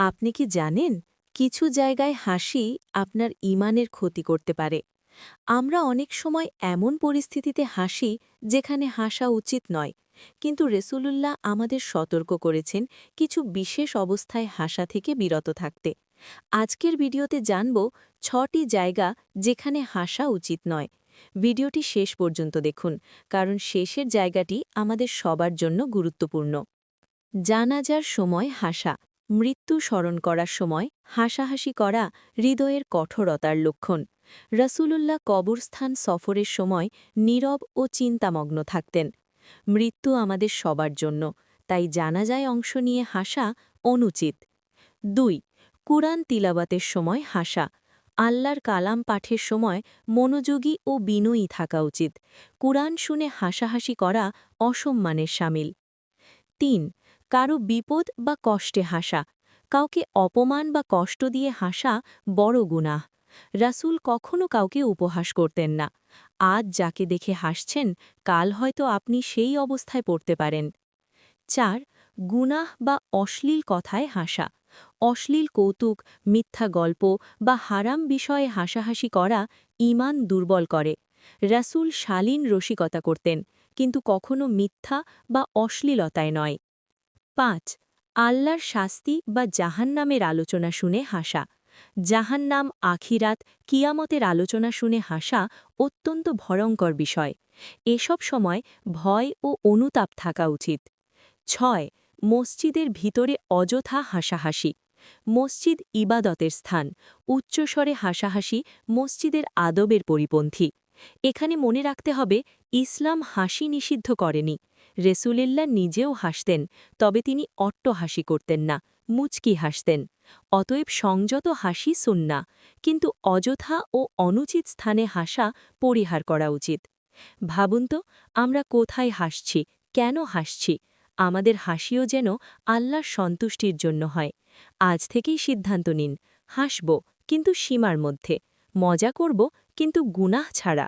আপনি কি জানেন কিছু জায়গায় হাসি আপনার ঈমানের ক্ষতি করতে পারে। আমরা অনেক সময় এমন পরিস্থিতিতে হাসি যেখানে হাসা উচিত নয়, কিন্তু রাসূলুল্লাহ আমাদের সতর্ক করেছেন কিছু বিশেষ অবস্থায় হাসা থেকে বিরত থাকতে। আজকের ভিডিওতে জানব ৬টি জায়গা যেখানে হাসা উচিত নয়। ভিডিওটি শেষ পর্যন্ত দেখুন, কারণ শেষের জায়গাটি আমাদের সবার জন্য গুরুত্বপূর্ণ। জানাজার সময় হাসা। মৃত্যু স্মরণ করার সময় হাসাহাসি করা হৃদয়ের কঠোরতার লক্ষণ। রাসূলুল্লাহ কবরস্থান সফরের সময় নীরব ও চিন্তামগ্ন থাকতেন। মৃত্যু আমাদের সবার জন্য, তাই জানাজায় অংশ নিয়ে হাসা অনুচিত। ২. কুরআন তিলাওয়াতের সময় হাসা। আল্লাহর কালাম পাঠের সময় মনোযোগী ও বিনয়ী থাকা উচিত। কুরআন শুনে হাসাহাসি করা অসম্মানের শামিল। ৩. কারো বিপদ বা কষ্টে হাসা। কাউকে অপমান বা কষ্ট দিয়ে হাসা বড় গুনাহ। রাসূল কখনো কাউকে উপহাস করতেন না। আজ যাকে দেখে হাসছেন, কাল হয়তো আপনি সেই অবস্থায় পড়তে পারেন। ৪. গুনাহ বা অশ্লীল কথায় হাসা। অশ্লীল কৌতুক, মিথ্যা গল্প বা হারাম বিষয়ে হাসাহাসি করা ঈমান দুর্বল করে। রাসূল শালীন রসিকতা করতেন, কিন্তু কখনো মিথ্যা বা অশ্লীলতায় নয়। ৫. আল্লাহর শাস্তি বা জাহান্নামের আলোচনা শুনে হাসা। জাহান্নাম, আখিরাত, কিয়ামতের আলোচনা শুনে হাসা অত্যন্ত ভয়ঙ্কর বিষয়। এসব সময় ভয় ও অনুতাপ থাকা উচিত। ৬. মসজিদের ভিতরে অযথা হাসাহাসি। মসজিদ ইবাদতের স্থান। উচ্চস্বরে হাসাহাসি মসজিদের আদবের পরিপন্থী। এখানে মনে রাখতে হবে, ইসলাম হাসি নিষিদ্ধ করেনি। রাসূলুল্লাহ নিজেও হাসতেন, তবে তিনি অট্টহাসি করতেন না, মুচকি হাসতেন। অতএব সংযত হাসি সুন্নাহ, কিন্তু অযথা ও অনুচিত স্থানে হাসা পরিহার করা উচিত। ভাবুন তো, আমরা কোথায় হাসছি, কেন হাসছি? আমাদের হাসিও যেন আল্লাহর সন্তুষ্টির জন্য হয়। আজ থেকেই সিদ্ধান্ত নিন, হাসব, কিন্তু সীমার মধ্যে। মজা করব, কিন্তু গুনাহ ছাড়া।